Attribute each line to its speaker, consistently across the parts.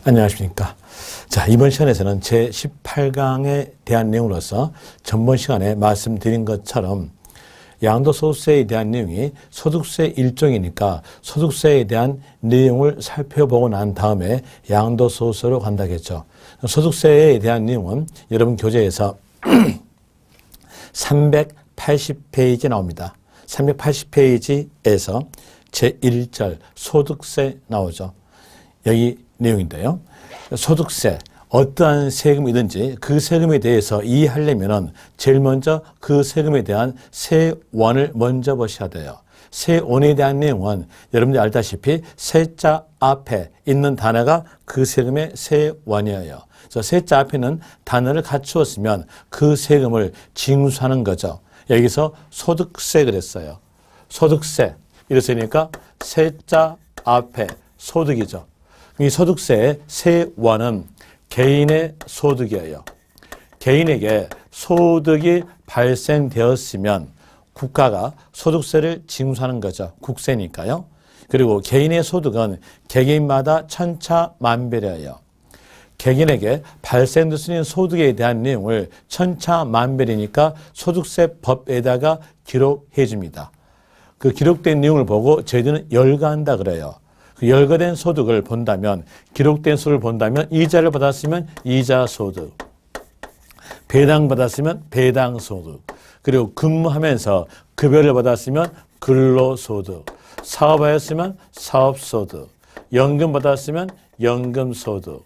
Speaker 1: 안녕하십니까. 자, 이번 시간에서는 제18강에 대한 내용으로서 전번 시간에 말씀드린 것처럼 양도소득세에 대한 내용이 소득세 일종이니까 소득세에 대한 내용을 살펴보고 난 다음에 양도소득세로 간다겠죠. 소득세에 대한 내용은 여러분 교재에서 380페이지 나옵니다. 380페이지에서 제1절 소득세 나오죠. 여기 내용인데요. 소득세, 어떠한 세금이든지 그 세금에 대해서 이해하려면 제일 먼저 그 세금에 대한 세원을 먼저 보셔야 돼요. 세원에 대한 내용은 여러분들이 알다시피 세자 앞에 있는 단어가 그 세금의 세원이에요. 그래서 세자 앞에는 단어를 갖추었으면 그 세금을 징수하는 거죠. 여기서 소득세 그랬어요. 소득세. 이랬으니까 세자 앞에 소득이죠. 이 소득세의 세원은 개인의 소득이에요. 개인에게 소득이 발생되었으면 국가가 소득세를 징수하는 거죠. 국세니까요. 그리고 개인의 소득은 개개인마다 천차만별이에요. 개인에게 발생될 수 있는 소득에 대한 내용을 천차만별이니까 소득세법에다가 기록해 줍니다. 그 기록된 내용을 보고 저희들은 열거한다 그래요. 그 열거된 소득을 본다면, 기록된 소득을 본다면 이자를 받았으면 이자 소득, 배당 받았으면 배당 소득, 그리고 근무하면서 급여를 받았으면 근로소득, 사업하였으면 사업소득, 연금 받았으면 연금소득,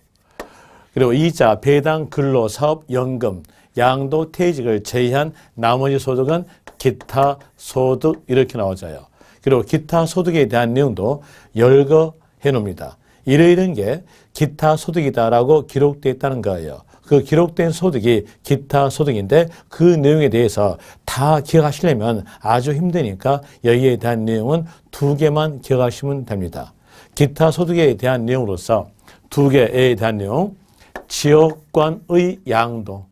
Speaker 1: 그리고 이자, 배당, 근로, 사업, 연금, 양도, 퇴직을 제외한 나머지 소득은 기타 소득 이렇게 나오져요. 그리고 기타 소득에 대한 내용도 열거해 놓습니다. 이런 게 기타 소득이다라고 기록되어 있다는 거예요. 그 기록된 소득이 기타 소득인데 그 내용에 대해서 다 기억하시려면 아주 힘드니까 여기에 대한 내용은 두 개만 기억하시면 됩니다. 기타 소득에 대한 내용으로서 두 개에 대한 내용, 지역권의 양도,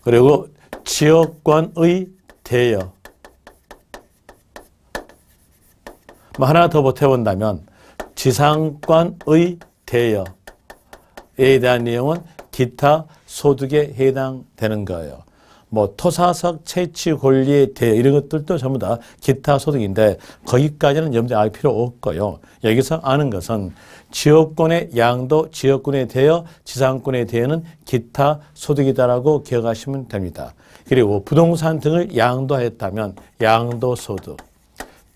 Speaker 1: 그리고 지역권의 대여. 하나 더 보태본다면 지상권의 대여에 대한 내용은 기타 소득에 해당되는 거예요. 토사석 채취 권리의 대여 이런 것들도 전부 다 기타 소득인데 거기까지는 여러분들 알 필요 없고요. 여기서 아는 것은 지역권의 양도, 지역권의 대여, 지상권의 대여는 기타 소득이다라고 기억하시면 됩니다. 그리고 부동산 등을 양도하였다면 양도소득,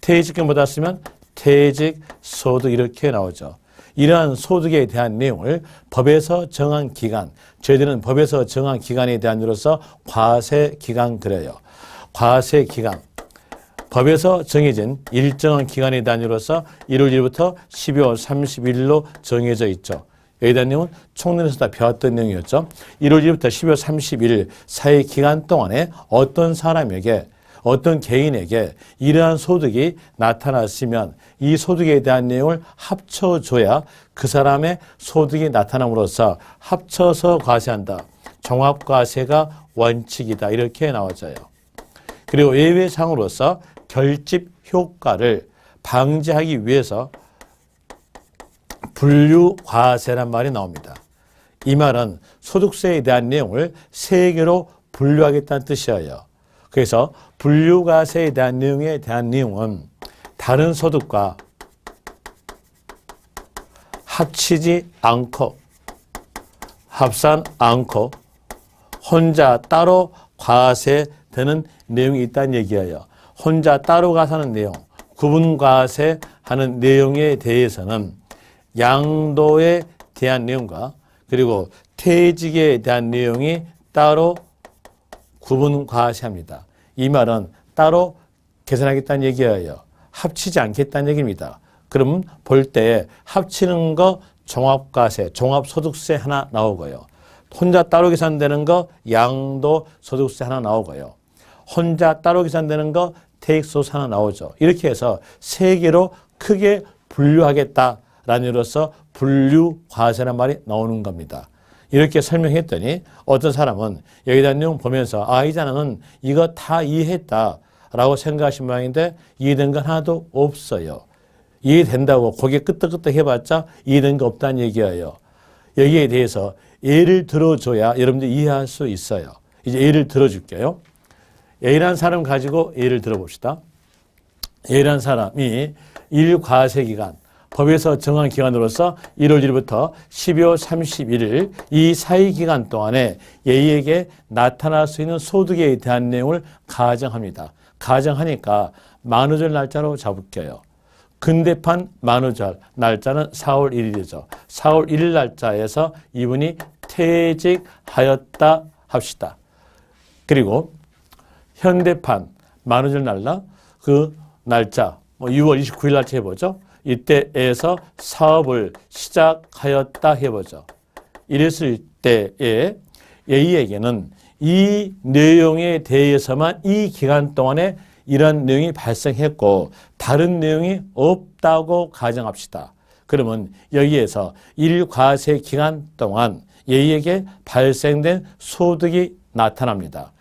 Speaker 1: 퇴직금 받았으면 퇴직소득 이렇게 나오죠. 이러한 소득에 대한 내용을 법에서 정한 기간, 저희들은 법에서 정한 기간에 대한 이로서 과세기간 그래요. 과세기간, 법에서 정해진 일정한 기간에 대한 이로서 1월 1일부터 12월 30일로 정해져 있죠. 여기에 대한 내용은 총론에서 다 배웠던 내용이었죠. 1월 1일부터 12월 30일 사이 기간 동안에 어떤 사람에게, 어떤 개인에게 이러한 소득이 나타났으면 이 소득에 대한 내용을 합쳐줘야 그 사람의 소득이 나타남으로써 합쳐서 과세한다. 종합과세가 원칙이다. 이렇게 나와져요. 그리고 예외상으로서 결집 효과를 방지하기 위해서 분류과세란 말이 나옵니다. 이 말은 소득세에 대한 내용을 세 개로 분류하겠다는 뜻이에요. 그래서 분류과세에 대한 내용은 다른 소득과 합치지 않고 합산 않고 혼자 따로 과세되는 내용이 있다는 얘기예요. 혼자 따로 과세하는 내용, 구분 과세하는 내용에 대해서는 양도에 대한 내용과 그리고 퇴직에 대한 내용이 따로 구분 과세합니다. 이 말은 따로 계산하겠다는 얘기예요. 합치지 않겠다는 얘기입니다. 그럼 볼 때 합치는 거 종합과세, 종합소득세 하나 나오고요. 혼자 따로 계산되는 거 양도소득세 하나 나오고요. 혼자 따로 계산되는 거 퇴직소득세 하나 나오죠. 이렇게 해서 세 개로 크게 분류하겠다라는 이로써 분류과세란 말이 나오는 겁니다. 이렇게 설명했더니 어떤 사람은 여기에 대한 내용 보면서 이 자는 이거 다 이해했다라고 생각하신 모양인데 이해된 건 하나도 없어요. 이해된다고 고개 끄덕끄덕 해봤자 이해된 거 없다는 얘기예요. 여기에 대해서 예를 들어줘야 여러분들이 이해할 수 있어요. 이제 예를 들어줄게요. A라는 사람 가지고 예를 들어봅시다. A라는 사람이 일과세기간, 법에서 정한 기간으로서 1월 1일부터 12월 31일 이 사이 기간 동안에 A에게 나타날 수 있는 소득에 대한 내용을 가정합니다. 가정하니까 만우절 날짜로 잡을게요. 근대판 만우절 날짜는 4월 1일이죠. 4월 1일 날짜에서 이분이 퇴직하였다 합시다. 그리고 현대판 만우절 날라 그 날짜 6월 29일 날짜 해보죠. 이때에서 사업을 시작하였다 해보죠. 이랬을 때에 A에게는 이 내용에 대해서만 이 기간 동안에 이런 내용이 발생했고 다른 내용이 없다고 가정합시다. 그러면 여기에서 일과세 기간 동안 A에게 발생된 소득이 나타납니다.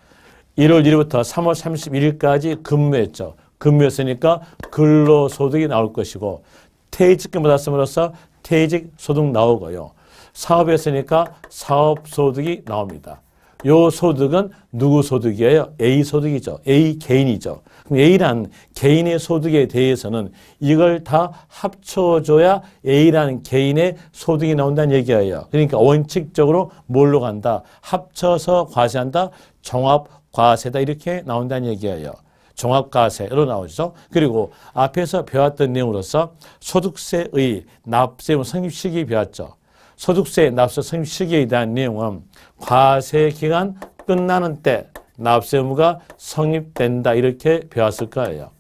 Speaker 1: 1월 1일부터 3월 31일까지 근무했죠. 근무했으니까 근로소득이 나올 것이고 퇴직금 받았음으로써 퇴직소득 나오고요. 사업했으니까 사업소득이 나옵니다. 요 소득은 누구 소득이에요? A 소득이죠. A 개인이죠. 그럼 A란 개인의 소득에 대해서는 이걸 다 합쳐줘야 A라는 개인의 소득이 나온다는 얘기예요. 그러니까 원칙적으로 뭘로 간다? 합쳐서 과세한다? 종합과세다 이렇게 나온다는 얘기예요. 종합과세로 나오죠. 그리고 앞에서 배웠던 내용으로서 소득세의 납세의 성립 시기 배웠죠. 소득세 납세 성립 시기에 대한 내용은 과세기간 끝나는 때 납세 의무가 성립된다 이렇게 배웠을 거예요.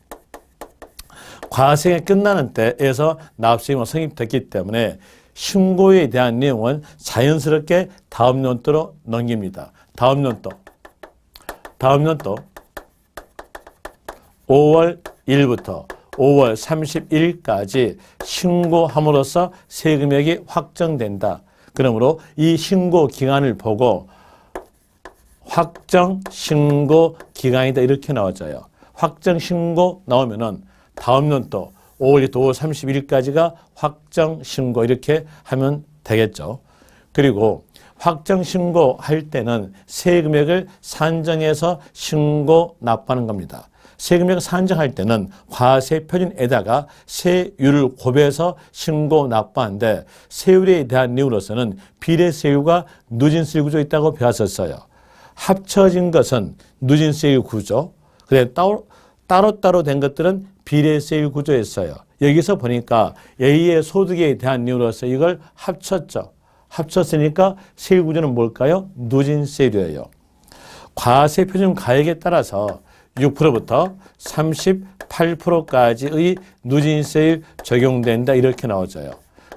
Speaker 1: 과세가 끝나는 때에서 납세 의무가 성립됐기 때문에 신고에 대한 내용은 자연스럽게 다음 연도로 넘깁니다. 다음 연도 5월 1일부터 5월 31일까지 신고함으로써 세금액이 확정된다. 그러므로 이 신고 기간을 보고 확정 신고 기간이다 이렇게 나와져요. 확정 신고 나오면은 다음 연도 5월 2일 5월 31일까지가 확정 신고 이렇게 하면 되겠죠. 그리고 확정 신고할 때는 세금액을 산정해서 신고 납부하는 겁니다. 세금액을 산정할 때는 과세 표준에다가 세율을 곱해서 신고 납부하는데 세율에 대한 내용으로서는 비례세율과 누진세율 구조 있다고 배웠었어요. 합쳐진 것은 누진세율 구조, 그래 따로따로 된 것들은 비례세율 구조였어요. 여기서 보니까 A의 소득에 대한 내용으로서 이걸 합쳤죠. 합쳤으니까 세율 구조는 뭘까요? 누진세율이에요. 과세 표준 가액에 따라서 6%부터 38%까지의 누진세율 적용된다 이렇게 나와져요.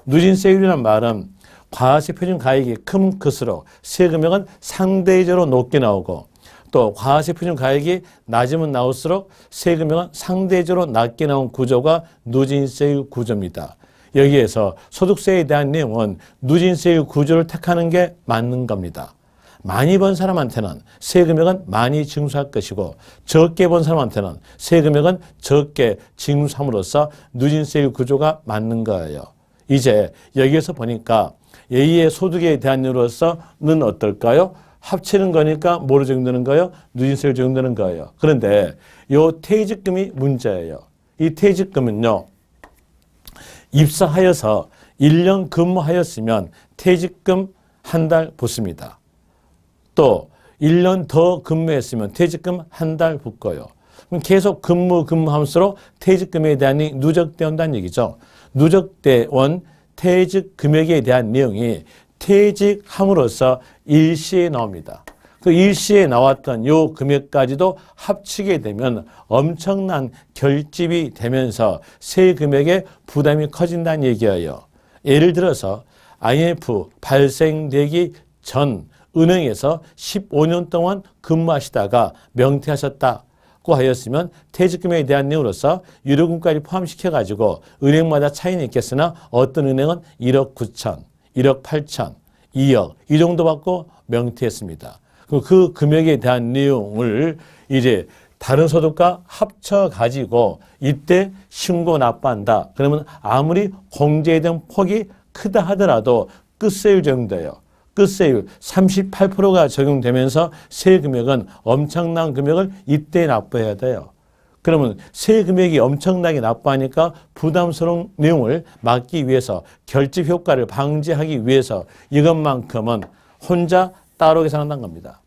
Speaker 1: 누진세율이라는 말은 과세 표준 가액이 크면 클수록 세금액은 상대적으로 높게 나오고 또 과세 표준 가액이 낮으면 나올수록 세금액은 상대적으로 낮게 나온 구조가 누진세율 구조입니다. 여기에서 소득세에 대한 내용은 누진세율 구조를 택하는 게 맞는 겁니다. 많이 번 사람한테는 세금액은 많이 징수할 것이고 적게 번 사람한테는 세금액은 적게 징수함으로써 누진세율 구조가 맞는 거예요. 이제 여기에서 보니까 A의 소득에 대한 이유로서는 어떨까요? 합치는 거니까 뭐로 적용되는 거예요? 누진세율 적용되는 거예요. 그런데 이 퇴직금이 문제예요. 이 퇴직금은요. 입사하여서 1년 근무하였으면 퇴직금 한 달 붙습니다. 또 1년 더 근무했으면 퇴직금 한 달 붙고요. 그럼 계속 근무하면서 퇴직금에 대한 누적되어 온다는 얘기죠. 누적되어 온 퇴직 금액에 대한 내용이 퇴직함으로써 일시에 나옵니다. 그 일시에 나왔던 요 금액까지도 합치게 되면 엄청난 결집이 되면서 세 금액의 부담이 커진다는 얘기예요. 예를 들어서 IMF 발생되기 전 은행에서 15년 동안 근무하시다가 명퇴하셨다고 하였으면 퇴직금에 대한 내용으로서 유료금까지 포함시켜가지고 은행마다 차이는 있겠으나 어떤 은행은 1억 9천, 1억 8천, 2억 이 정도 받고 명퇴했습니다. 그 금액에 대한 내용을 이제 다른 소득과 합쳐가지고 이때 신고 납부한다. 그러면 아무리 공제된 폭이 크다 하더라도 끝세율 적용돼요. 끝세율 38%가 적용되면서 세금액은 엄청난 금액을 이때 납부해야 돼요. 그러면 세금액이 엄청나게 납부하니까 부담스러운 내용을 막기 위해서 결집 효과를 방지하기 위해서 이것만큼은 혼자 따로 계산한다는 겁니다.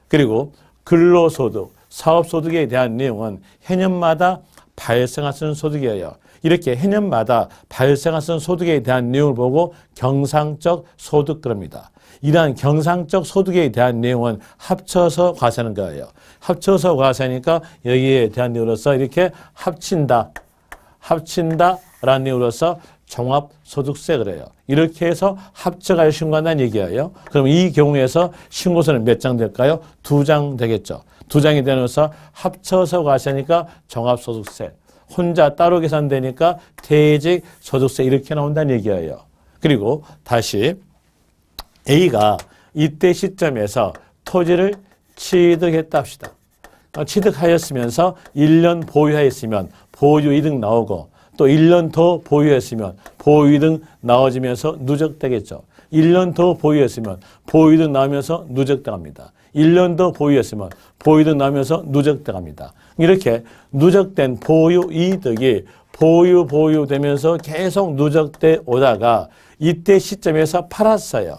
Speaker 1: 그리고 근로소득, 사업소득에 대한 내용은 해년마다 발생할 수 있는 소득이에요. 이렇게 해년마다 발생할 수 있는 소득에 대한 내용을 보고 경상적 소득 그럽니다. 이러한 경상적 소득에 대한 내용은 합쳐서 과세하는 거예요. 합쳐서 과세하니까 여기에 대한 내용으로서 이렇게 합친다라는 내용으로서 종합소득세 그래요. 이렇게 해서 합쳐가지고 신고한다는 얘기예요. 그럼 이 경우에서 신고서는 몇 장 될까요? 2장 되겠죠. 2장이 되면서 합쳐서 과세하니까 종합소득세. 혼자 따로 계산되니까 퇴직소득세 이렇게 나온다는 얘기예요. 그리고 다시 A가 이때 시점에서 토지를 취득했다 합시다. 취득하였으면서 1년 보유하였으면 보유이득 나오고 또 1년 더 보유했으면 보유이득 나와지면서 누적되겠죠. 1년 더 보유했으면 보유이득 나오면서 누적돼갑니다. 1년 더 보유했으면 보유이득 나오면서 누적돼갑니다. 이렇게 누적된 보유이득이 보유되면서 계속 누적돼 오다가 이때 시점에서 팔았어요.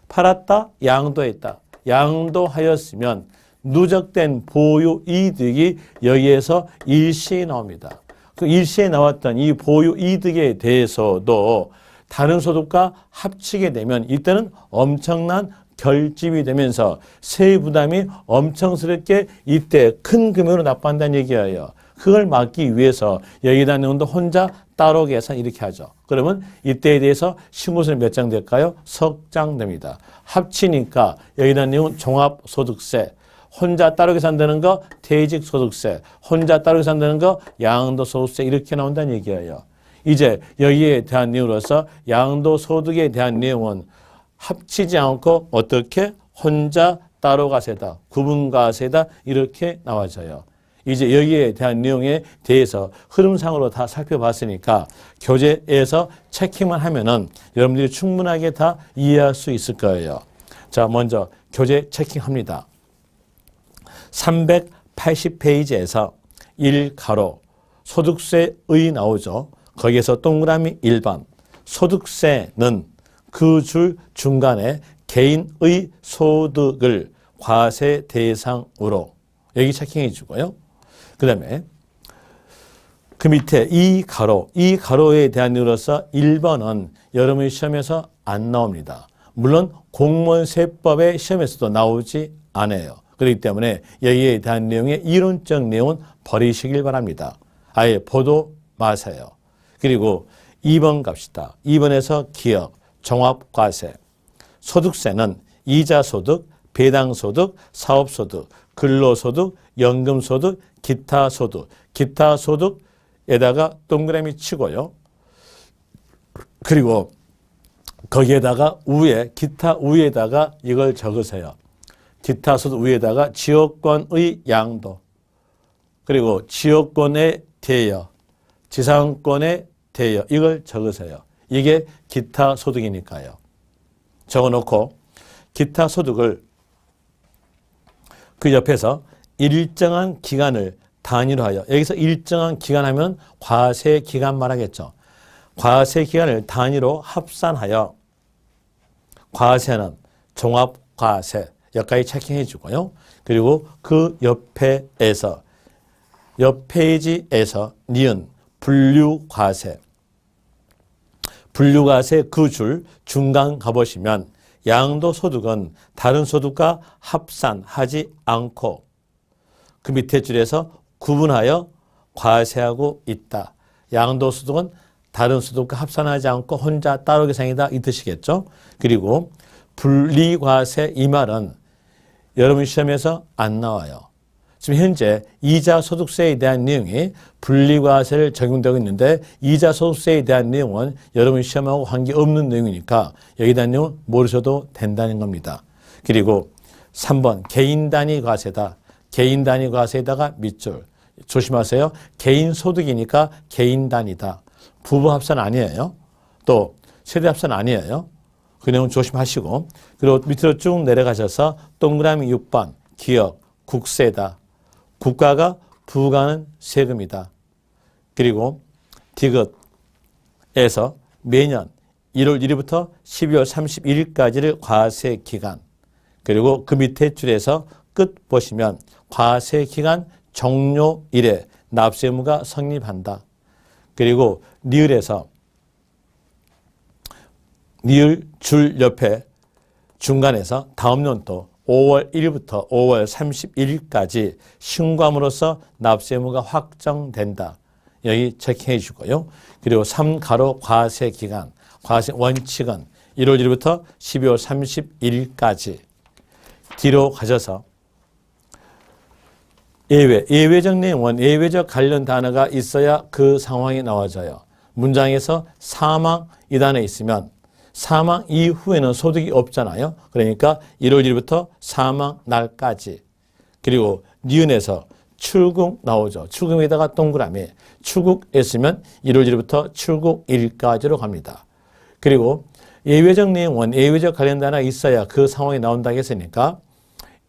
Speaker 1: 팔았다, 양도했다. 양도하였으면 누적된 보유이득이 여기에서 일시에 나옵니다. 그 일시에 나왔던 이 보유이득에 대해서도 다른 소득과 합치게 되면 이때는 엄청난 결집이 되면서 세부 부담이 엄청스럽게 이때 큰 금액으로 납부한다는 얘기예요. 그걸 막기 위해서 여기다 내용도 혼자 따로 계산 이렇게 하죠. 그러면 이때에 대해서 신고서는 몇 장 될까요? 석 장 됩니다. 합치니까 여기다 내용은 종합소득세, 혼자 따로 계산되는 거 퇴직소득세, 혼자 따로 계산되는 거 양도소득세 이렇게 나온다는 얘기예요. 이제 여기에 대한 내용으로서 양도소득에 대한 내용은 합치지 않고 어떻게 혼자 따로 과세다, 구분과세다 이렇게 나와져요. 이제 여기에 대한 내용에 대해서 흐름상으로 다 살펴봤으니까 교재에서 체킹만 하면은 여러분들이 충분하게 다 이해할 수 있을 거예요. 자, 먼저 교재 체킹합니다. 380페이지에서 1가로 소득세의 나오죠. 거기에서 동그라미 1번 소득세는 그 줄 중간에 개인의 소득을 과세 대상으로 여기 체킹해 주고요. 그 다음에 그 밑에 이 가로에 대한 내용으로서 1번은 여러분의 시험에서 안 나옵니다. 물론 공무원세법의 시험에서도 나오지 않아요. 그렇기 때문에 여기에 대한 내용의 이론적 내용은 버리시길 바랍니다. 아예 보도 마세요. 그리고 2번 갑시다. 2번에서 기업, 종합과세. 소득세는 이자소득, 배당소득, 사업소득, 근로소득, 연금소득, 기타소득. 기타소득에다가 동그라미 치고요. 그리고 거기에다가 기타 위에다가 이걸 적으세요. 기타소득 위에다가 지역권의 양도, 그리고 지역권의 대여, 지상권의 대여 이걸 적으세요. 이게 기타소득이니까요. 적어놓고 기타소득을 그 옆에서 일정한 기간을 단위로 하여, 여기서 일정한 기간 하면 과세 기간 말하겠죠. 과세 기간을 단위로 합산하여 과세는 종합과세 여기까지 체킹해 주고요. 그리고 그 옆 페이지에서 니은 분류과세 그 줄 중간 가보시면 양도소득은 다른 소득과 합산하지 않고 그 밑에 줄에서 구분하여 과세하고 있다. 양도소득은 다른 소득과 합산하지 않고 혼자 따로 계산이다 이 뜻이겠죠. 그리고 분리과세 이 말은 여러분 시험에서 안 나와요. 지금 현재 이자소득세에 대한 내용이 분리과세를 적용되고 있는데 이자소득세에 대한 내용은 여러분 시험하고 관계없는 내용이니까 여기에 대한 내용은 모르셔도 된다는 겁니다. 그리고 3번 개인단위 과세다. 개인 단위 과세에다가 밑줄. 조심하세요. 개인 소득이니까 개인 단위다. 부부 합산 아니에요. 또 세대 합산 아니에요. 그 내용 조심하시고, 그리고 밑으로 쭉 내려가셔서 동그라미 6번 기업 국세다. 국가가 부과하는 세금이다. 그리고 디귿에서 매년 1월 1일부터 12월 31일까지를 과세 기간, 그리고 그 밑에 줄에서 끝 보시면 과세 기간 종료일에 납세 의무가 성립한다. 그리고 니을에서 니을 줄 옆에 중간에서 다음 연도 5월 1일부터 5월 31일까지 신고함으로써 납세 의무가 확정된다. 여기 체크해 주고요. 그리고 3가로 과세 기간, 과세 원칙은 1월 1일부터 12월 31일까지. 뒤로 가셔서 예외적 내용은 예외적 관련 단어가 있어야 그 상황이 나와져요. 문장에서 사망 이 단어 있으면 사망 이후에는 소득이 없잖아요. 그러니까 1월 1일부터 사망 날까지. 그리고 니은에서 출국 나오죠. 출국에다가 동그라미. 출국했으면 1월 1일부터 출국일까지로 갑니다. 그리고 예외적 내용은 예외적 관련 단어가 있어야 그 상황이 나온다고 했으니까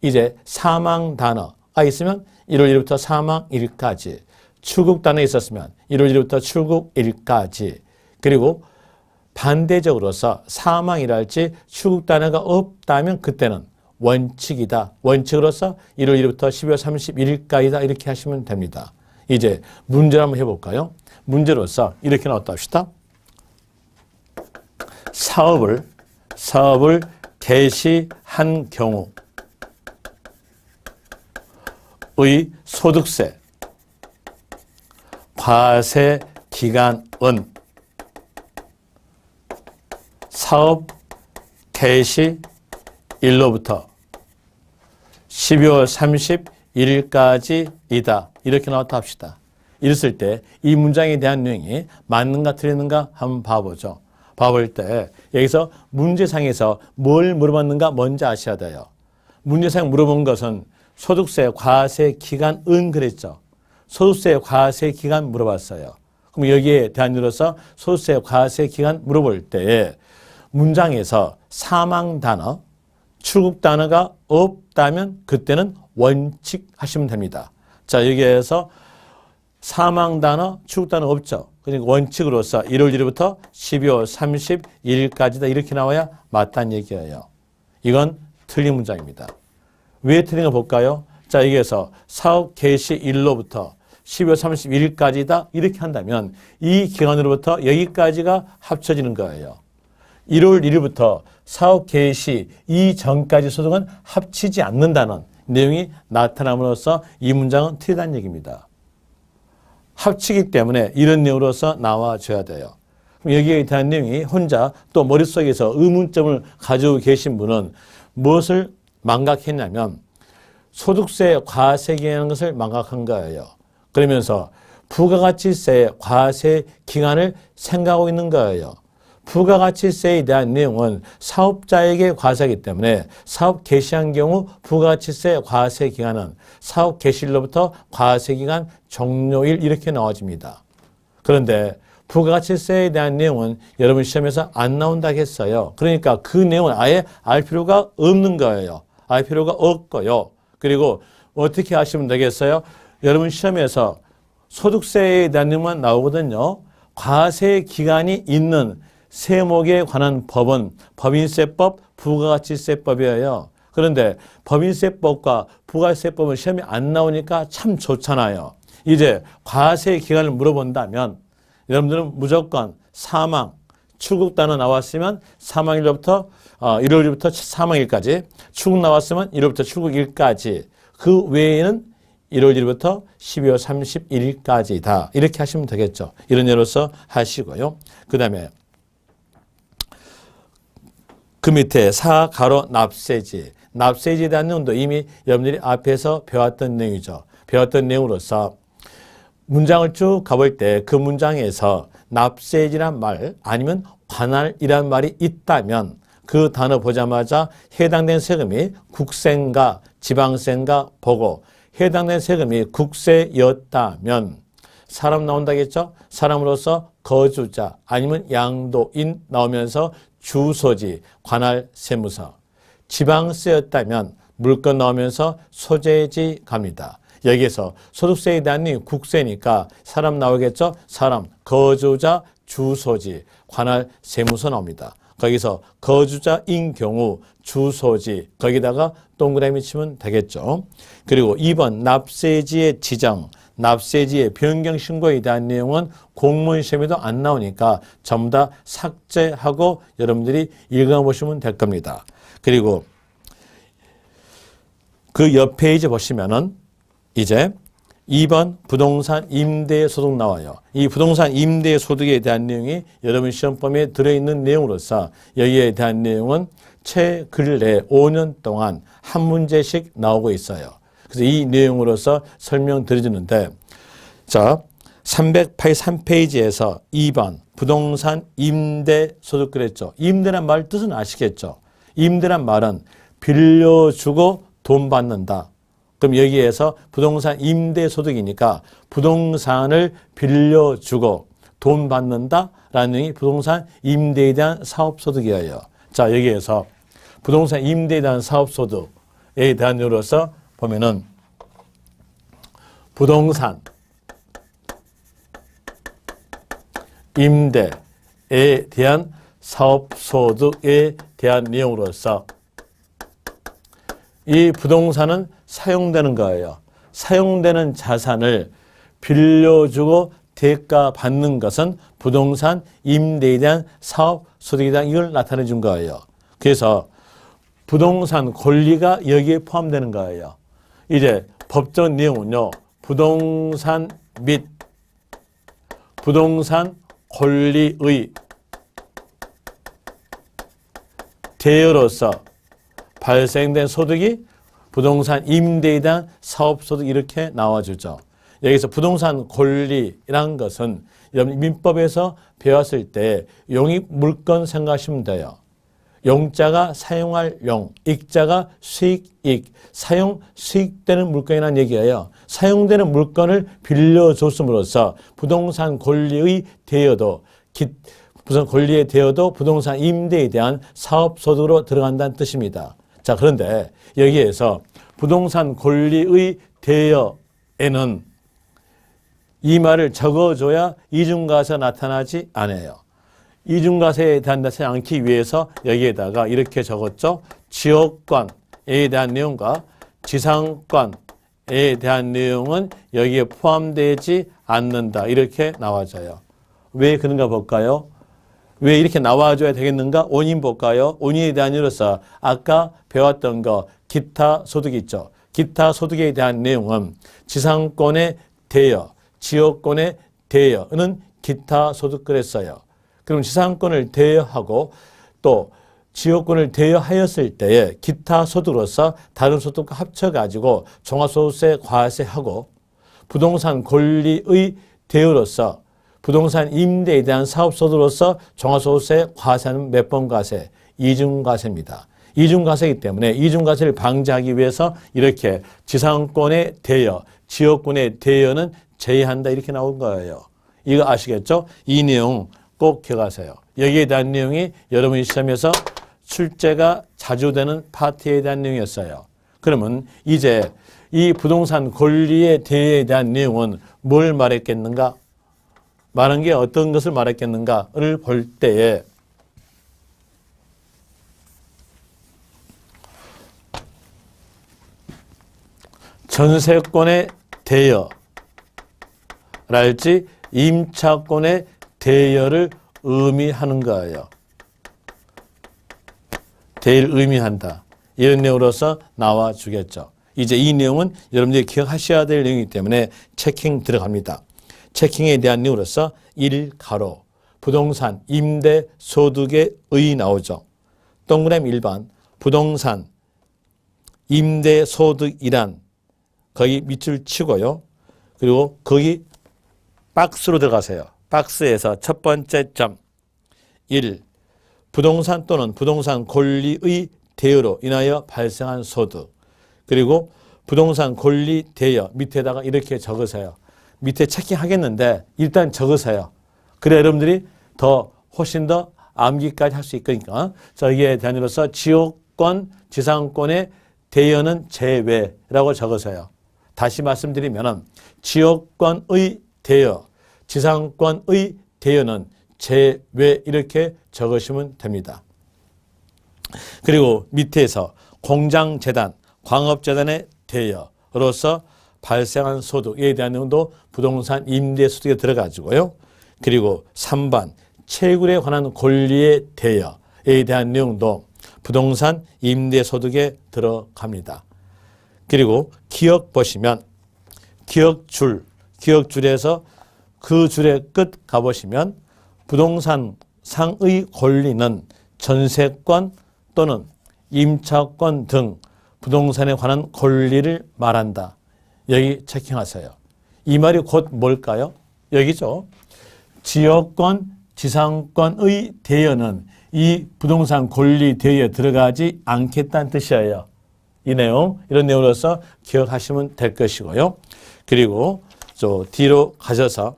Speaker 1: 이제 사망 단어가 있으면 1월 1일부터 사망일까지. 출국 단어가 있었으면 1월 1일부터 출국일까지. 그리고 반대적으로서 사망이랄지 출국 단어가 없다면 그때는 원칙이다. 원칙으로서 1월 1일부터 12월 31일까지다. 이렇게 하시면 됩니다. 이제 문제를 한번 해볼까요? 문제로서 이렇게 나왔다 합시다. 사업을 개시한 경우 의 소득세 과세 기간은 사업 개시 일로부터 12월 31일까지이다. 이렇게 나왔다 합시다. 이랬을 때 이 문장에 대한 내용이 맞는가 틀리는가 한번 봐보죠. 봐볼 때 여기서 문제상에서 뭘 물어봤는가 먼저 아셔야 돼요. 문제상 물어본 것은 소득세 과세 기간은 그랬죠. 소득세 과세 기간 물어봤어요. 그럼 여기에 대한 이유로서 소득세 과세 기간 물어볼 때 문장에서 사망 단어, 출국 단어가 없다면 그때는 원칙 하시면 됩니다. 자, 여기에서 사망 단어, 출국 단어 없죠. 그러니까 원칙으로서 1월 1일부터 12월 31일까지다. 이렇게 나와야 맞다는 얘기예요. 이건 틀린 문장입니다. 왜 틀린 거 볼까요? 자, 여기에서 사업 개시 일로부터 12월 31일까지다. 이렇게 한다면 이 기간으로부터 여기까지가 합쳐지는 거예요. 1월 1일부터 사업 개시 이전까지 소득은 합치지 않는다는 내용이 나타남으로써 이 문장은 틀리다는 얘기입니다. 합치기 때문에 이런 내용으로서 나와줘야 돼요. 여기에 대한 내용이 혼자 또 머릿속에서 의문점을 가지고 계신 분은 무엇을 망각했냐면 소득세 과세기라는 것을 망각한 거예요. 그러면서 부가가치세 과세 기간을 생각하고 있는 거예요. 부가가치세에 대한 내용은 사업자에게 과세하기 때문에 사업 개시한 경우 부가가치세 과세 기간은 사업 개시일로부터 과세 기간 종료일 이렇게 나와집니다. 그런데 부가가치세에 대한 내용은 여러분 시험에서 안 나온다고 했어요. 그러니까 그 내용은 아예 알 필요가 없는 거예요. 알 필요가 없고요. 그리고 어떻게 하시면 되겠어요? 여러분 시험에서 소득세에 대한 내용만 나오거든요. 과세 기간이 있는 세목에 관한 법은 법인세법, 부가가치세법이에요. 그런데 법인세법과 부가가치세법은 시험에 안 나오니까 참 좋잖아요. 이제 과세 기간을 물어본다면 여러분들은 무조건 사망, 출국 단어 나왔으면 사망일로부터 1월부터 사망일까지, 출국 나왔으면 1월부터 출국일까지, 그 외에는 1월 1일부터 12월 31일까지다. 이렇게 하시면 되겠죠. 이런 예로서 하시고요. 그 다음에 그 밑에 사가로 납세지. 납세지에 대한 내용도 이미 여러분들이 앞에서 배웠던 내용이죠. 배웠던 내용으로서 문장을 쭉 가볼 때 그 문장에서 납세지란 말 아니면 관할이란 말이 있다면 그 단어 보자마자 해당된 세금이 국세인가 지방세인가 보고 해당된 세금이 국세였다면 사람 나온다겠죠? 사람으로서 거주자 아니면 양도인 나오면서 주소지, 관할, 세무서. 지방세였다면 물건 나오면서 소재지 갑니다. 여기에서 소득세에 대한 내용이 국세니까 사람 나오겠죠? 사람, 거주자, 주소지, 관할, 세무서 나옵니다. 거기서 거주자인 경우 주소지, 거기다가 동그라미 치면 되겠죠. 그리고 2번 납세지의 지정, 납세지의 변경 신고에 대한 내용은 공무원 시험에도 안 나오니까 전부 다 삭제하고 여러분들이 읽어보시면 될 겁니다. 그리고 그 옆 페이지 보시면은 이제 2번 부동산 임대소득 나와요. 이 부동산 임대소득에 대한 내용이 여러분 시험범위에 들어있는 내용으로서 여기에 대한 내용은 최근래 5년 동안 한 문제씩 나오고 있어요. 그래서 이 내용으로서 설명드리는데, 자, 383페이지에서 2번 부동산 임대소득 그랬죠. 임대란 말 뜻은 아시겠죠? 임대란 말은 빌려주고 돈 받는다. 그럼 여기에서 부동산 임대소득이니까 부동산을 빌려주고 돈 받는다라는 내용이 부동산 임대에 대한 사업소득이에요. 자, 여기에서 부동산 임대에 대한 사업소득에 대한 내용으로서 보면은 부동산 임대에 대한 사업소득에 대한 내용으로서 이 부동산은 사용되는 거예요. 사용되는 자산을 빌려주고 대가 받는 것은 부동산 임대에 대한 사업소득이다. 이걸 나타내 준 거예요. 그래서 부동산 권리가 여기에 포함되는 거예요. 이제 법적 내용은요. 부동산 및 부동산 권리의 대여로서 발생된 소득이 부동산 임대에 대한 사업소득 이렇게 나와주죠. 여기서 부동산 권리라는 것은 여러분 민법에서 배웠을 때 용익 물건 생각하시면 돼요. 용자가 사용할 용, 익자가 수익익, 사용 수익되는 물건이라는 얘기예요. 사용되는 물건을 빌려줬음으로써 부동산 권리의 대여도, 부동산 권리의 대여도 부동산 임대에 대한 사업소득으로 들어간다는 뜻입니다. 자, 그런데 여기에서 부동산 권리의 대여에는 이 말을 적어줘야 이중과세가 나타나지 않아요. 이중과세에 나타나지 않기 위해서 여기에다가 이렇게 적었죠. 지역권에 대한 내용과 지상권에 대한 내용은 여기에 포함되지 않는다. 이렇게 나와져요. 왜 그런가 볼까요? 왜 이렇게 나와줘야 되겠는가? 원인 볼까요? 원인에 대한 이유로서 아까 배웠던 거 기타 소득 있죠. 기타 소득에 대한 내용은 지상권의 대여, 지역권의 대여는 기타 소득 그랬어요. 그럼 지상권을 대여하고 또 지역권을 대여하였을 때에 기타 소득으로서 다른 소득과 합쳐가지고 종합소득세 과세하고 부동산 권리의 대여로서 부동산 임대에 대한 사업소득으로서 종합소득세 과세하는 몇 번 과세? 이중과세입니다. 이중과세이기 때문에 이중과세를 방지하기 위해서 이렇게 지상권의 대여, 지역권의 대여는 제외한다 이렇게 나온 거예요. 이거 아시겠죠? 이 내용 꼭 기억하세요. 여기에 대한 내용이 여러분 시험에서 출제가 자주 되는 파트에 대한 내용이었어요. 그러면 이제 이 부동산 권리의 대여에 대한 내용은 뭘 말했겠는가? 말한 게 어떤 것을 말했겠는가를 볼 때에 전세권의 대여랄지 임차권의 대여를 의미하는 거예요. 대여를 의미한다. 이런 내용으로서 나와주겠죠. 이제 이 내용은 여러분들이 기억하셔야 될 내용이기 때문에 체킹 들어갑니다. 체킹에 대한 내용으로서 1가로 부동산 임대 소득의 의 나오죠. 동그라미 1번 부동산 임대 소득이란 거기 밑줄 치고요. 그리고 거기 박스로 들어가세요. 박스에서 첫 번째 점 1. 부동산 또는 부동산 권리의 대여로 인하여 발생한 소득. 그리고 부동산 권리 대여 밑에다가 이렇게 적으세요. 밑에 체킹하겠는데 일단 적으세요. 그래 여러분들이 더 훨씬 더 암기까지 할 수 있으니까. 자, 여기에 대한으로서 지역권, 지상권의 대여는 제외라고 적으세요. 다시 말씀드리면 지역권의 대여, 지상권의 대여는 제외 이렇게 적으시면 됩니다. 그리고 밑에서 공장재단, 광업재단의 대여로서 발생한 소득에 대한 내용도 부동산 임대소득에 들어가지고요. 그리고 3번 채굴에 관한 권리의 대여에 대한 내용도 부동산 임대소득에 들어갑니다. 그리고 기억 보시면 기억줄에서 그 줄의 끝 가보시면 부동산 상의 권리는 전세권 또는 임차권 등 부동산에 관한 권리를 말한다. 여기 체킹하세요. 이 말이 곧 뭘까요? 여기죠. 지역권, 지상권의 대여는 이 부동산 권리 대여에 들어가지 않겠다는 뜻이에요. 이 내용, 이런 내용으로서 기억하시면 될 것이고요. 그리고 저 뒤로 가셔서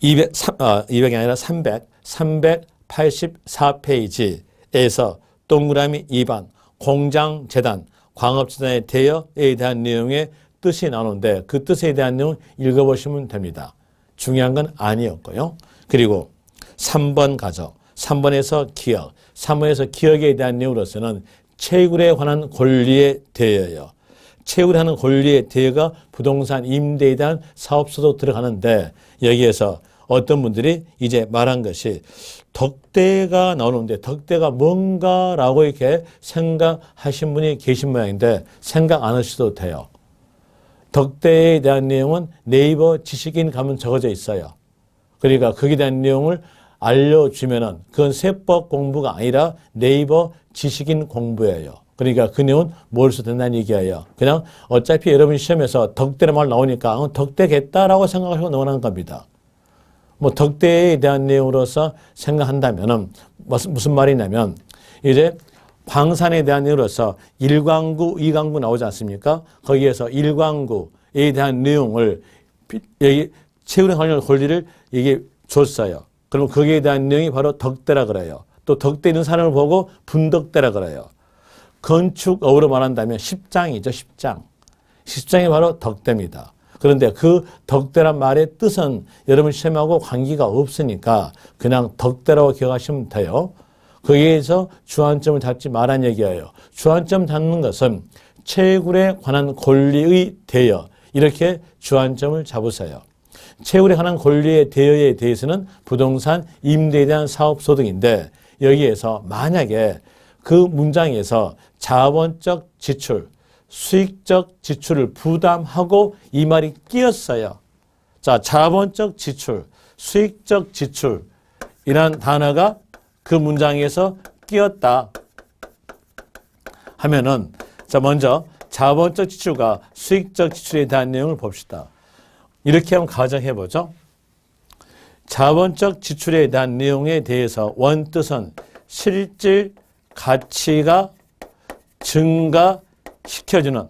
Speaker 1: 200이 아니라 384페이지에서 동그라미 2번 공장재단, 광업재단의 대여에 대한 내용의 뜻이 나오는데 그 뜻에 대한 내용 읽어보시면 됩니다. 중요한 건 아니었고요. 그리고 3번 가죠. 3번에서 기억, 3번에서 기억에 대한 내용으로서는 채굴에 관한 권리의 대여예요. 채굴하는 권리의 대여가 부동산 임대에 대한 사업소득 들어가는데 여기에서 어떤 분들이 이제 말한 것이 덕대가 나오는데 덕대가 뭔가라고 이렇게 생각하신 분이 계신 모양인데 생각 안 하셔도 돼요. 덕대에 대한 내용은 네이버 지식인 가면 적어져 있어요. 그러니까 거기에 대한 내용을 알려주면은 그건 세법 공부가 아니라 네이버 지식인 공부예요. 그러니까 그 내용은 뭘 써도 된다는 얘기예요. 그냥 어차피 여러분 시험에서 덕대란 말 나오니까 덕대겠다라고 생각하시고 넘어가는 겁니다. 뭐 덕대에 대한 내용으로서 생각한다면은 무슨 말이냐면 이제 광산에 대한 내용으로서 1광구, 2광구 나오지 않습니까? 거기에서 1광구에 대한 내용을 여기 채굴에 관련 권리를 이게 줬어요. 그럼 거기에 대한 내용이 바로 덕대라 그래요. 또 덕대 있는 사람을 보고 분덕대라 그래요. 건축업으로 말한다면 10장이죠. 10장. 10장이 바로 덕대입니다. 그런데 그 덕대란 말의 뜻은 여러분 시험하고 관계가 없으니까 그냥 덕대라고 기억하시면 돼요. 거기에서 주안점을 잡지 말란 얘기예요. 주안점 잡는 것은 채굴에 관한 권리의 대여 이렇게 주안점을 잡으세요. 채굴에 관한 권리의 대여에 대해서는 부동산 임대에 대한 사업소득인데 여기에서 만약에 그 문장에서 자본적 지출, 수익적 지출을 부담하고 이 말이 끼었어요. 자, 자본적 지출, 수익적 지출이란 단어가 그 문장에서 끼었다 하면은 자, 먼저 자본적 지출과 수익적 지출에 대한 내용을 봅시다. 이렇게 한번 가정해 보죠. 자본적 지출에 대한 내용에 대해서 원뜻은 실질 가치가 증가시켜주는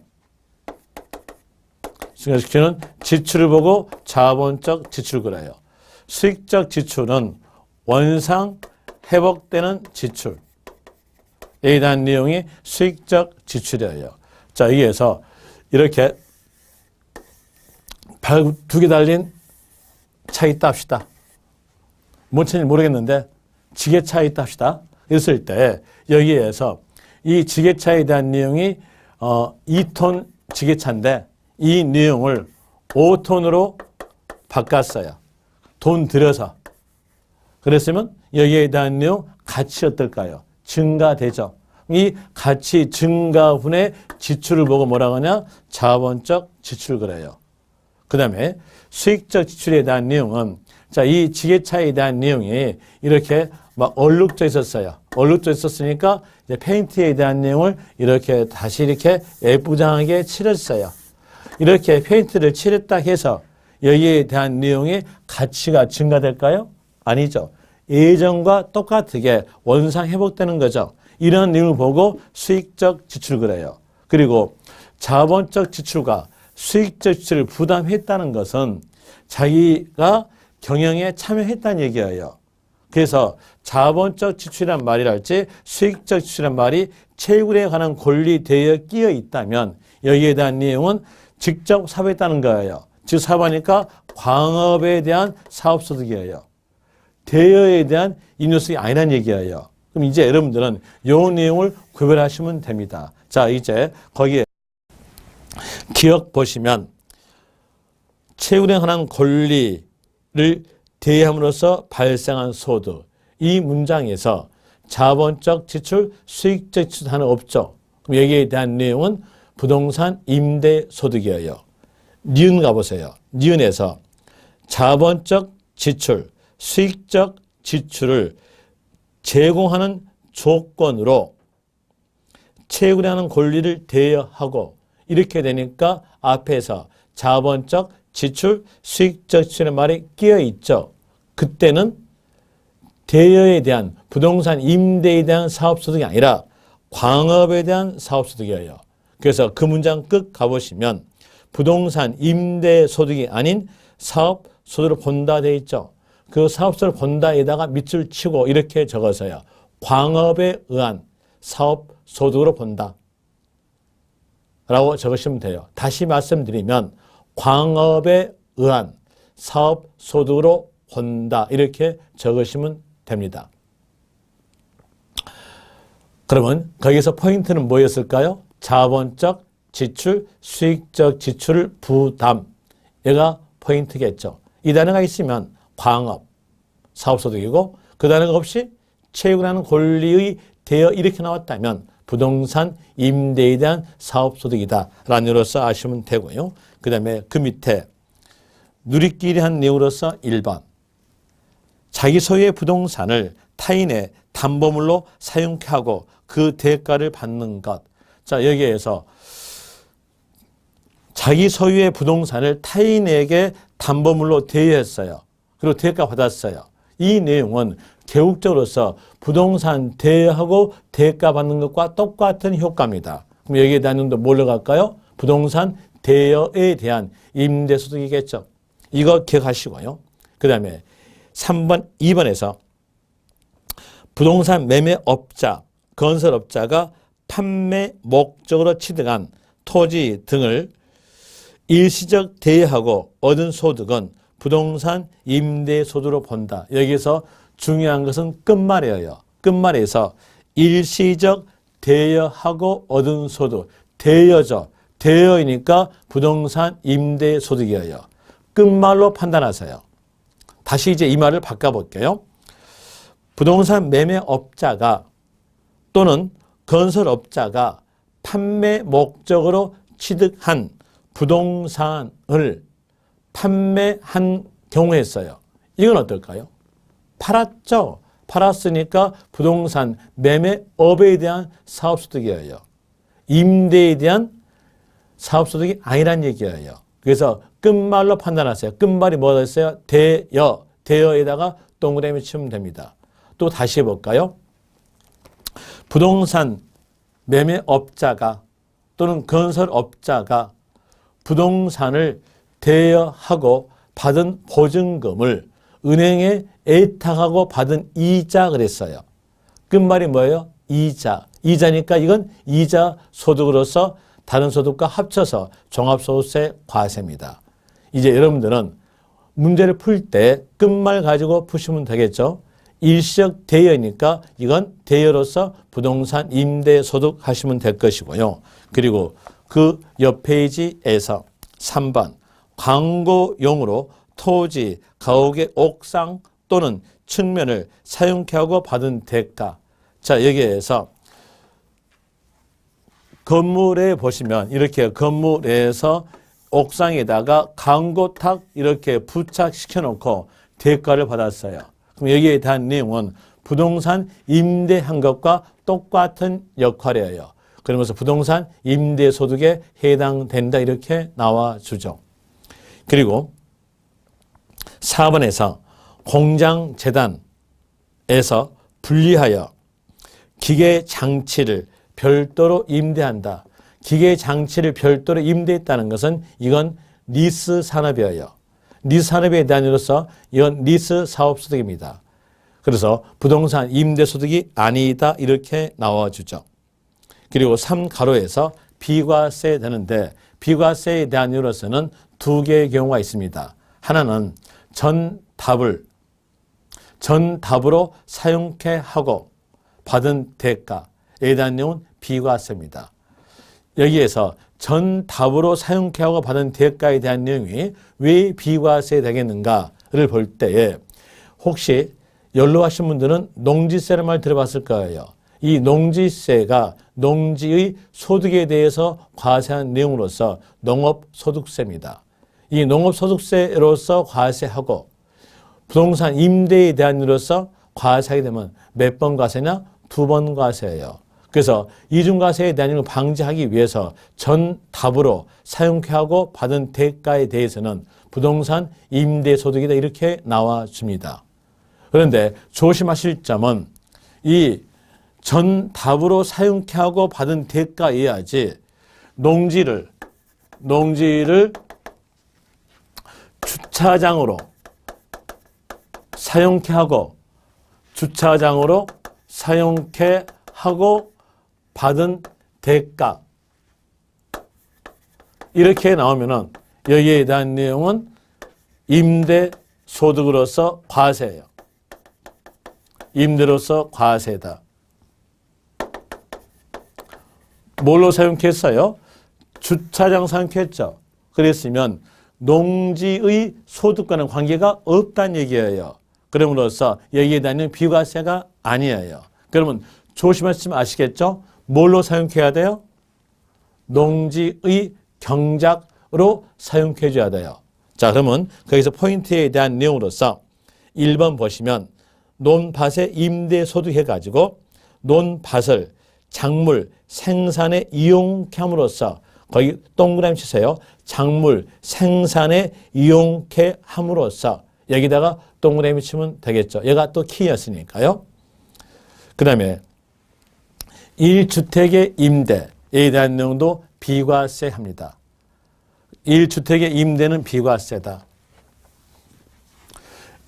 Speaker 1: 지출을 보고 자본적 지출 그래요. 수익적 지출은 원상 회복되는 지출에 대한 내용이 수익적 지출이에요. 자, 여기에서 이렇게 발 두 개 달린 차 있다 합시다. 뭔 차인지 모르겠는데 지게차 있다 합시다. 있을 때 여기에서 이 지게차에 대한 내용이 2톤 지게차인데 이 내용을 5톤으로 바꿨어요. 돈 들여서. 그랬으면 여기에 대한 내용 가치 어떨까요? 증가되죠. 이 가치 증가분의 지출을 보고 뭐라고 하냐? 자본적 지출 그래요. 그 다음에 수익적 지출에 대한 내용은 자, 이 지게차에 대한 내용이 이렇게 막 얼룩져 있었어요. 얼룩져 있었으니까 이제 페인트에 대한 내용을 이렇게 다시 이렇게 예쁘장하게 칠했어요. 이렇게 페인트를 칠했다 해서 여기에 대한 내용의 가치가 증가될까요? 아니죠. 예전과 똑같게 원상 회복되는 거죠. 이런 내용을 보고 수익적 지출 그래요. 그리고 자본적 지출과 수익적 지출을 부담했다는 것은 자기가 경영에 참여했다는 얘기예요. 그래서 자본적 지출이란 말이랄지 수익적 지출이란 말이 채굴에 관한 권리되어 끼어 있다면 여기에 대한 내용은 직접 사업했다는 거예요. 즉 사업하니까 광업에 대한 사업소득이에요. 대여에 대한 인유수익이 아니란 얘기예요. 그럼 이제 여러분들은 이 내용을 구별하시면 됩니다. 자, 이제 거기에 기억 보시면 채굴에 관한 권리를 대여함으로써 발생한 소득, 이 문장에서 자본적 지출, 수익적 지출 하나 없죠. 그럼 여기에 대한 내용은 부동산 임대 소득이에요. 니은 가보세요. 니은에서 자본적 지출, 수익적 지출을 제공하는 조건으로 채굴에 하는 권리를 대여하고 이렇게 되니까 앞에서 자본적 지출, 수익적 지출의 말이 끼어 있죠. 그때는 대여에 대한 부동산 임대에 대한 사업소득이 아니라 광업에 대한 사업소득이에요. 그래서 그 문장 끝 가보시면 부동산 임대 소득이 아닌 사업소득을 본다 되어 있죠. 그 사업소득을 본다에다가 밑줄 치고 이렇게 적어서요. 광업에 의한 사업소득으로 본다 라고 적으시면 돼요. 다시 말씀드리면 광업에 의한 사업소득으로 본다 이렇게 적으시면 됩니다. 그러면 거기서 포인트는 뭐였을까요? 자본적 지출, 수익적 지출을 부담. 얘가 포인트겠죠. 이 단어가 있으면 광업, 사업소득이고 그 단어가 없이 채굴하는 권리의 대여 이렇게 나왔다면 부동산 임대에 대한 사업소득이다 라는 의미로서 아시면 되고요. 그 다음에 그 밑에 누리끼리 한 내용으로서 1번 자기 소유의 부동산을 타인의 담보물로 사용케 하고 그 대가를 받는 것. 자, 여기에서 자기 소유의 부동산을 타인에게 담보물로 대여했어요. 그리고 대가 받았어요. 이 내용은 개국적으로서 부동산 대여하고 대가 받는 것과 똑같은 효과입니다. 그럼 여기에 대한 내용도 뭘로 갈까요? 부동산 대여에 대한 임대소득이겠죠. 이거 기억하시고요. 그 다음에 3번, 2번에서 부동산 매매업자, 건설업자가 판매 목적으로 취득한 토지 등을 일시적 대여하고 얻은 소득은 부동산 임대소득으로 본다. 여기서 중요한 것은 끝말이에요. 끝말에서 일시적 대여하고 얻은 소득. 대여죠. 대여이니까 부동산 임대소득이에요. 끝말로 판단하세요. 다시 이제 이 말을 바꿔볼게요. 부동산 매매업자가 또는 건설업자가 판매 목적으로 취득한 부동산을 판매한 경우에 써요. 이건 어떨까요? 팔았죠. 팔았으니까 부동산 매매업에 대한 사업소득이에요. 임대에 대한 사업소득이 아니란 얘기예요. 그래서 끝말로 판단하세요. 끝말이 뭐가 있어요? 대여. 대여에다가 동그라미 치면 됩니다. 또 다시 해볼까요? 부동산 매매업자가 또는 건설업자가 부동산을 대여하고 받은 보증금을 은행에 애탁하고 받은 이자 그랬어요. 끝말이 뭐예요? 이자. 이자니까 이건 이자 소득으로서 다른 소득과 합쳐서 종합소득세 과세입니다. 이제 여러분들은 문제를 풀 때 끝말 가지고 푸시면 되겠죠. 일시적 대여니까 이건 대여로서 부동산 임대소득 하시면 될 것이고요. 그리고 그 옆 페이지에서 3번 광고용으로 토지, 가옥의 옥상 또는 측면을 사용케 하고 받은 대가. 자, 여기에서 건물에 보시면 이렇게 건물에서 옥상에다가 광고탁 이렇게 부착시켜 놓고 대가를 받았어요. 그럼 여기에 대한 내용은 부동산 임대한 것과 똑같은 역할이에요. 그러면서 부동산 임대소득에 해당된다 이렇게 나와주죠. 그리고 4번에서 공장재단에서 분리하여 기계장치를 별도로 임대한다. 기계 장치를 별도로 임대했다는 것은 이건 리스 산업이에요. 리스 산업에 대한 이로서 이건 리스 사업소득입니다. 그래서 부동산 임대소득이 아니다 이렇게 나와주죠. 그리고 3가로에서 비과세 되는데 비과세에 대한 이유로서는 두 개의 경우가 있습니다. 하나는 전답으로 사용케 하고 받은 대가에 대한 내용은 비과세입니다. 여기에서 전답으로 사용케 하고 받은 대가에 대한 내용이 왜 비과세 되겠는가를 볼 때에 혹시 연로하신 분들은 농지세라는 말 들어봤을 거예요. 이 농지세가 농지의 소득에 대해서 과세한 내용으로서 농업소득세입니다. 이 농업소득세로서 과세하고 부동산 임대에 대한 일로서 과세하게 되면 몇 번 과세냐? 2번 과세예요. 그래서 이중과세에 대한 일을 방지하기 위해서 전답으로 사용케 하고 받은 대가에 대해서는 부동산 임대소득이다 이렇게 나와줍니다. 그런데 조심하실 점은 이 전답으로 사용케 하고 받은 대가여야지 농지를 주차장으로 사용케 하고 받은 대가 이렇게 나오면은 여기에 대한 내용은 임대소득으로서 과세예요. 임대로서 과세다. 뭘로 사용했어요? 주차장 사용했죠. 그랬으면 농지의 소득과는 관계가 없다는 얘기예요. 그럼으로써 여기에 대한 비과세가 아니에요. 그러면 조심하시면 아시겠죠? 뭘로 사용해야 돼요? 농지의 경작으로 사용해 줘야 돼요. 자, 그러면 거기서 포인트에 대한 내용으로서 1번 보시면 논밭에 임대소득 해가지고 논밭을 작물 생산에 이용케 함으로써 거기 동그라미 치세요. 작물 생산에 이용케 함으로써 여기다가 동그라미 치면 되겠죠. 얘가 또 키였으니까요. 그 다음에 1주택의 임대에 대한 내용도 비과세합니다. 1주택의 임대는 비과세다.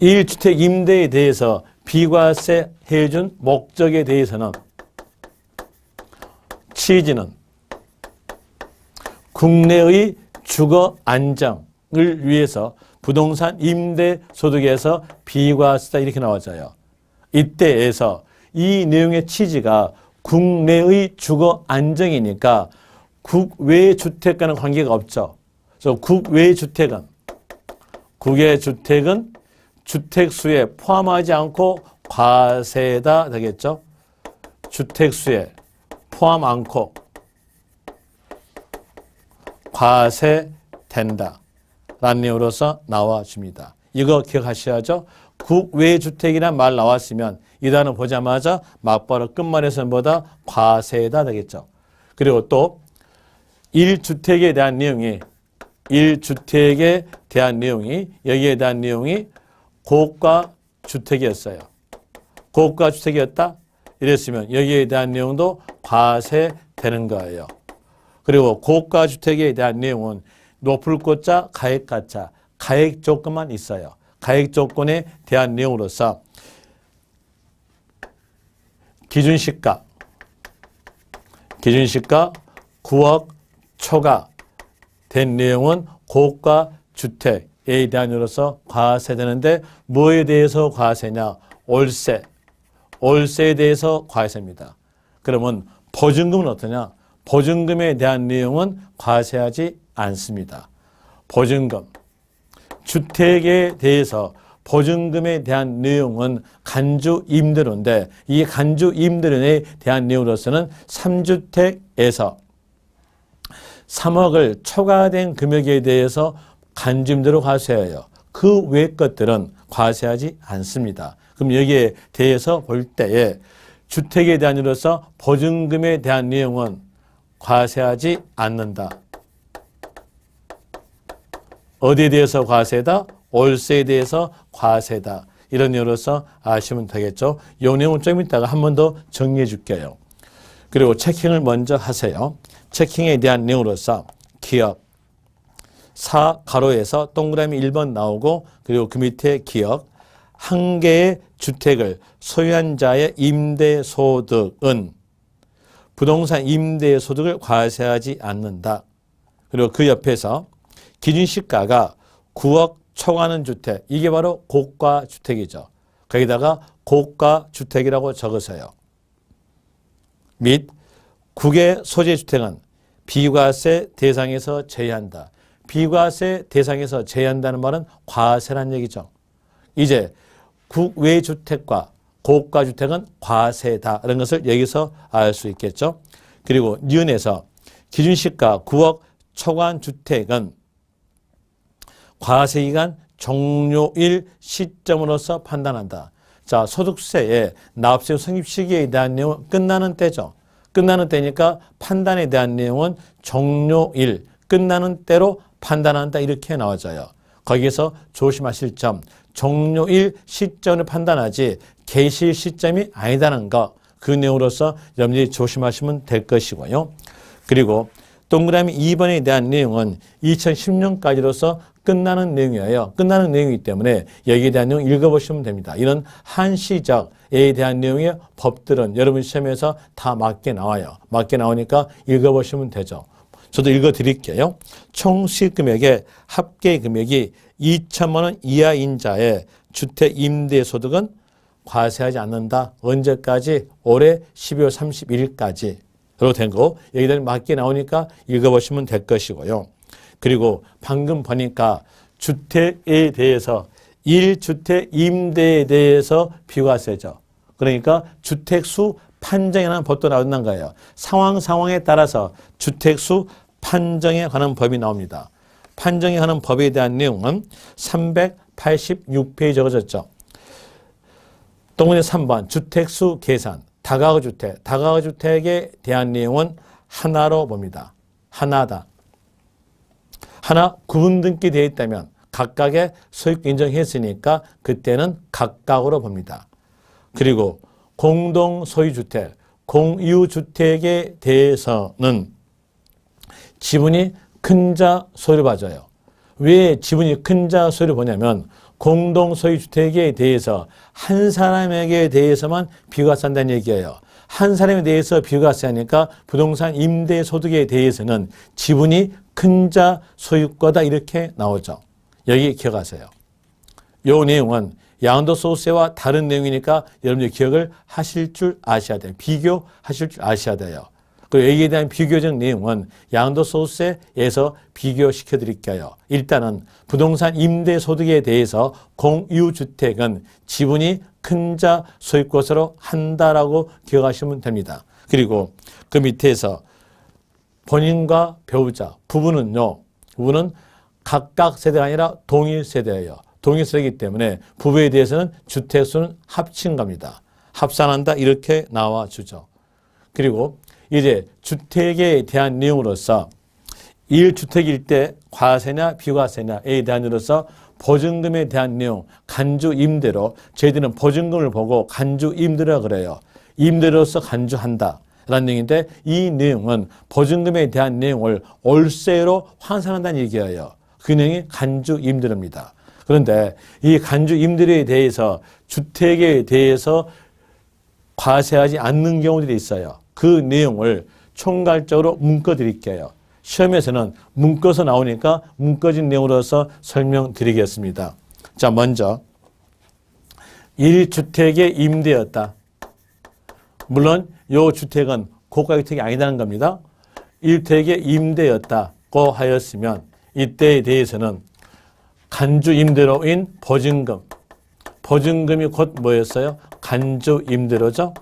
Speaker 1: 1주택 임대에 대해서 비과세 해준 목적에 대해서는 취지는 국내의 주거 안정을 위해서 부동산 임대 소득에서 비과세다 이렇게 나와져요. 이때에서 이 내용의 취지가 국내의 주거 안정이니까 국외 주택과는 관계가 없죠. 그래서 국외 주택은 국외 주택은 주택수에 포함하지 않고 과세다 되겠죠. 주택수에 포함 않고 과세된다 라는 내용으로서 나와줍니다. 이거 기억하셔야죠. 국외주택이란 말 나왔으면 이 단어 보자마자 막바로 끝말에서보다 과세다 되겠죠. 그리고 또 1주택에 대한 내용이 1주택에 대한 내용이 여기에 대한 내용이 고가 주택이었어요. 고가 주택이었다? 이랬으면 여기에 대한 내용도 과세되는 거예요. 그리고 고가 주택에 대한 내용은 높을 고자, 가액가자, 가액 조건만 있어요. 가액 조건에 대한 내용으로서 기준시가 9억 초과 된 내용은 고가 주택에 대한 이유로서 과세되는데 뭐에 대해서 과세냐? 월세에 대해서 과세입니다. 그러면 보증금은 어떠냐? 보증금에 대한 내용은 과세하지 않습니다. 보증금, 주택에 대해서 보증금에 대한 내용은 간주 임대료인데 이 간주 임대료에 대한 내용으로서는 3주택에서 3억을 초과된 금액에 대해서 간주 임대료 과세해요. 그 외 것들은 과세하지 않습니다. 그럼 여기에 대해서 볼 때에 주택에 대한 이로서 보증금에 대한 내용은 과세하지 않는다. 어디에 대해서 과세다? 월세에 대해서 과세다. 이런 이유로서 아시면 되겠죠. 이 내용은 좀 이따가 한 번 더 정리해 줄게요. 그리고 체킹을 먼저 하세요. 체킹에 대한 내용으로서 기억 4 가로에서 동그라미 1번 나오고 그리고 그 밑에 기억 한 개의 주택을 소유한 자의 임대소득은 부동산 임대소득을 과세하지 않는다. 그리고 그 옆에서 기준시가가 9억 초과하는 주택, 이게 바로 고가주택이죠. 거기다가 고가주택이라고 적으세요. 및 국외 소재주택은 비과세 대상에서 제외한다. 비과세 대상에서 제외한다는 말은 과세란 얘기죠. 이제 국외 주택과 고가 주택은 과세다. 이런 것을 여기서 알 수 있겠죠. 그리고 니은에서 기준시가 9억 초과한 주택은 과세기간 종료일 시점으로서 판단한다. 자, 소득세의 납세 성립 시기에 대한 내용은 끝나는 때죠. 끝나는 때니까 판단에 대한 내용은 종료일, 끝나는 때로 판단한다. 이렇게 나와져요. 거기에서 조심하실 점, 종료일 시점을 판단하지 개시 시점이 아니다는 것, 그 내용으로서 여러분들이 조심하시면 될 것이고요. 그리고 동그라미 2번에 대한 내용은 2010년까지로서 끝나는 내용이에요. 끝나는 내용이기 때문에 여기에 대한 내용 읽어보시면 됩니다. 이런 한시적에 대한 내용의 법들은 여러분 시험에서 다 맞게 나와요. 맞게 나오니까 읽어보시면 되죠. 저도 읽어드릴게요. 총 수익금액의 합계 금액이 2천만 원 이하인 자의 주택 임대소득은 과세하지 않는다. 언제까지? 올해 12월 31일까지로 된 거. 여기다 맞게 나오니까 읽어보시면 될 것이고요. 그리고 방금 보니까 주택에 대해서 1주택 임대에 대해서 비과세죠. 그러니까 주택수 판정에 관한 법도 나온다는 거예요. 상황에 따라서 주택수 판정에 관한 법이 나옵니다. 판정에 관한 법에 대한 내용은 386페이지 적어졌죠. 동문의 3번 주택수 계산, 다가구주택. 다가구주택에 대한 내용은 하나로 봅니다. 하나다. 하나 구분 등기 되어 있다면 각각의 소유권 인정했으니까 그때는 각각으로 봅니다. 그리고 공동소유주택, 공유주택에 대해서는 지분이 큰 자 소유를 봐줘요. 왜 지분이 큰 자 소유를 보냐면 공동소유주택에 대해서 한 사람에게 대해서만 비과세한다는 얘기예요. 한 사람에 대해서 비과세하니까 부동산 임대소득에 대해서는 지분이 큰 자 소유권이다 이렇게 나오죠. 여기 기억하세요. 이 내용은 양도소득세와 다른 내용이니까 여러분들 기억을 하실 줄 아셔야 돼요. 비교하실 줄 아셔야 돼요. 그리고 여기에 대한 비교적 내용은 양도소득세에서 비교시켜 드릴게요. 일단은 부동산 임대소득에 대해서 공유주택은 지분이 큰 자 소유권으로 한다라고 기억하시면 됩니다. 그리고 그 밑에서 본인과 배우자, 부부는요. 부부는 각각 세대가 아니라 동일 세대예요. 동일 세대이기 때문에 부부에 대해서는 주택수는 합친 겁니다. 합산한다 이렇게 나와주죠. 그리고 이제 주택에 대한 내용으로서 1주택일 때 과세냐 비과세냐에 대한 으로서 보증금에 대한 내용, 간주 임대로 저희들은 보증금을 보고 간주 임대라 그래요. 임대로서 간주한다 라는 내용인데 이 내용은 보증금에 대한 내용을 월세로 환산한다는 얘기예요. 그 내용이 간주 임대료입니다. 그런데 이 간주 임대료에 대해서 주택에 대해서 과세하지 않는 경우들이 있어요. 그 내용을 총괄적으로 묶어 드릴게요. 시험에서는 묶어서 나오니까 묶어진 내용으로서 설명드리겠습니다. 자, 먼저 1주택의 임대였다. 물론 이 주택은 고가주택이 아니라는 겁니다. 1주택의 임대였다고 하였으면 이때에 대해서는 간주 임대료인 보증금. 보증금이 곧 뭐였어요? 간주 임대료죠.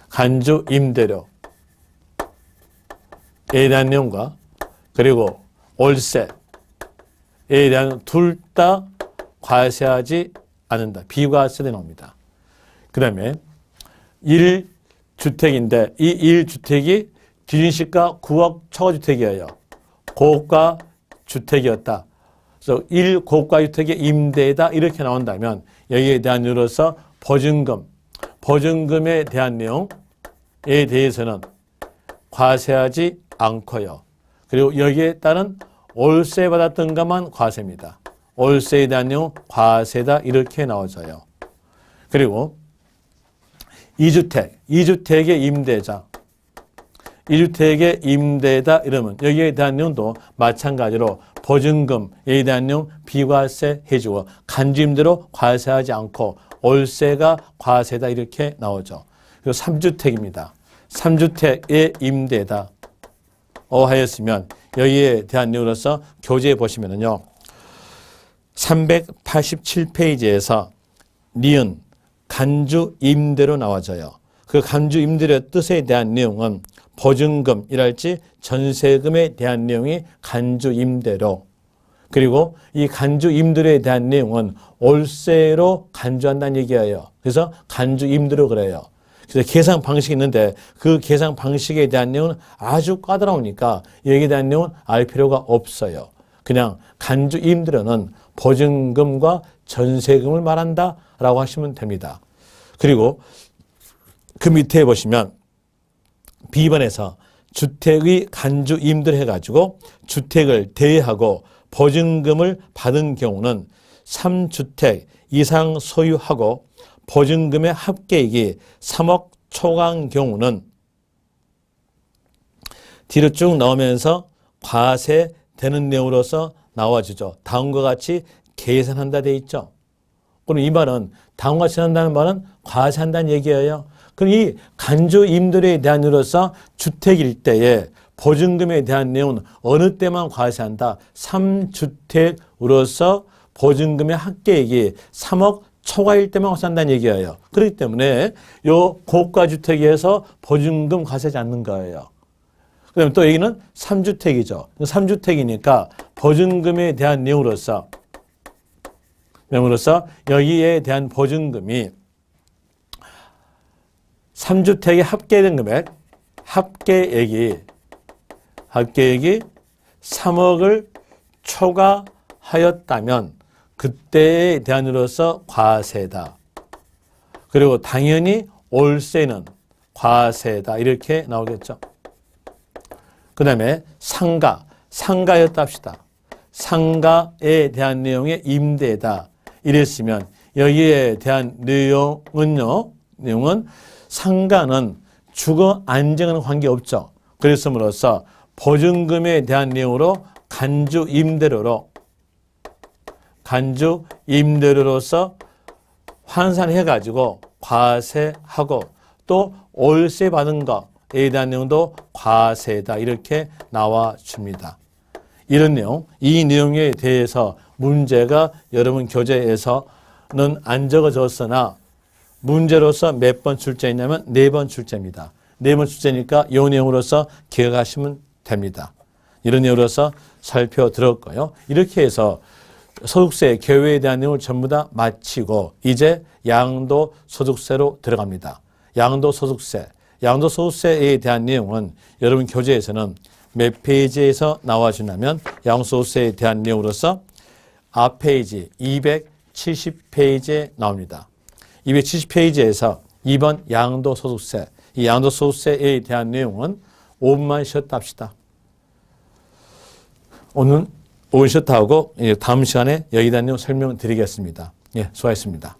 Speaker 1: 간주 임대료에 대한 내용과 그리고 월세에 대한 둘 다 과세하지 않는다. 비과세돼 나옵니다. 그 다음에 1주택인데 이 1주택이 기준시가 9억 초과주택이에요. 고가 주택이었다. 그래서 1고가 주택의 임대다 이렇게 나온다면 여기에 대한 이유로서 보증금에 대한 내용 대해서는 과세하지 않고요. 그리고 여기에 따른 월세 받았던 것만 과세입니다. 월세에 대한 내용 과세다 이렇게 나와져요. 그리고 2주택의 임대자, 2주택의 임대다 이러면 여기에 대한 내용도 마찬가지로 보증금에 대한 내용 비과세 해주고 간주임대로 과세하지 않고 월세가 과세다 이렇게 나오죠. 그리고 3주택입니다. 3주택의 임대다 하였으면 여기에 대한 내용으로서 교재에 보시면은요. 387페이지에서 니은 간주 임대로 나와져요. 그 간주 임대의 뜻에 대한 내용은 보증금이랄지 전세금에 대한 내용이 간주 임대로, 그리고 이 간주 임대료에 대한 내용은 월세로 간주한다는 얘기예요. 그래서 간주 임대로 그래요. 그래서 계산 방식이 있는데 그 계산 방식에 대한 내용은 아주 까다로우니까 여기에 대한 내용은 알 필요가 없어요. 그냥 간주 임대료는 보증금과 전세금을 말한다라고 하시면 됩니다. 그리고 그 밑에 보시면 B번에서 주택의 간주 임대를 해가지고 주택을 대여하고 보증금을 받은 경우는 3주택 이상 소유하고 보증금의 합계액이 3억 초과한 경우는 뒤로 쭉 나오면서 과세되는 내용으로서 나와주죠. 다음과 같이 계산한다 돼 있죠. 그럼 이 말은 다음과 같이 한다는 말은 과세한다는 얘기예요. 그럼 이 간주 임대료에 대한 이유로서 주택일 때에 보증금에 대한 내용은 어느 때만 과세한다. 3주택으로서 보증금의 합계액이 3억 초과일 때만 과세한다는 얘기예요. 그렇기 때문에 요 고가주택에서 보증금 과세하지 않는 거예요. 그다음에 또 여기는 3주택이죠. 3주택이니까 보증금에 대한 내용으로서 여기에 대한 보증금이 3주택의 합계된 금액, 합계액이 3억을 초과하였다면 그때에 대한으로서 과세다. 그리고 당연히 월세는 과세다. 이렇게 나오겠죠. 그 다음에 상가였다 합시다. 상가에 대한 내용의 임대다. 이랬으면 여기에 대한 내용은 상가는 주거 안정은 관계없죠. 그랬음으로써 보증금에 대한 내용으로 간주 임대료로서 환산해가지고 과세하고 또 월세 받은 것에 대한 내용도 과세다. 이렇게 나와줍니다. 이런 내용, 이 내용에 대해서 문제가 여러분 교재에서는 안 적어졌으나 문제로서 몇 번 출제했냐면 4번 출제입니다. 4번 출제니까 이 내용으로서 기억하시면 됩니다. 이런 내용으로서 살펴드렸고요. 이렇게 해서 소득세, 개요에 대한 내용을 전부 다 마치고 이제 양도소득세로 들어갑니다. 양도소득세에 대한 내용은 여러분 교재에서는 몇 페이지에서 나와주냐면 양도소득세에 대한 내용으로서 앞페이지 270페이지에 나옵니다. 270페이지에서 2번 양도소득세, 이 양도소득세에 대한 내용은 5분만 쉬었다 합시다. 오늘 5분 쉬었다 하고 다음 시간에 여기에 대한 내용 설명드리겠습니다. 예, 수고하셨습니다.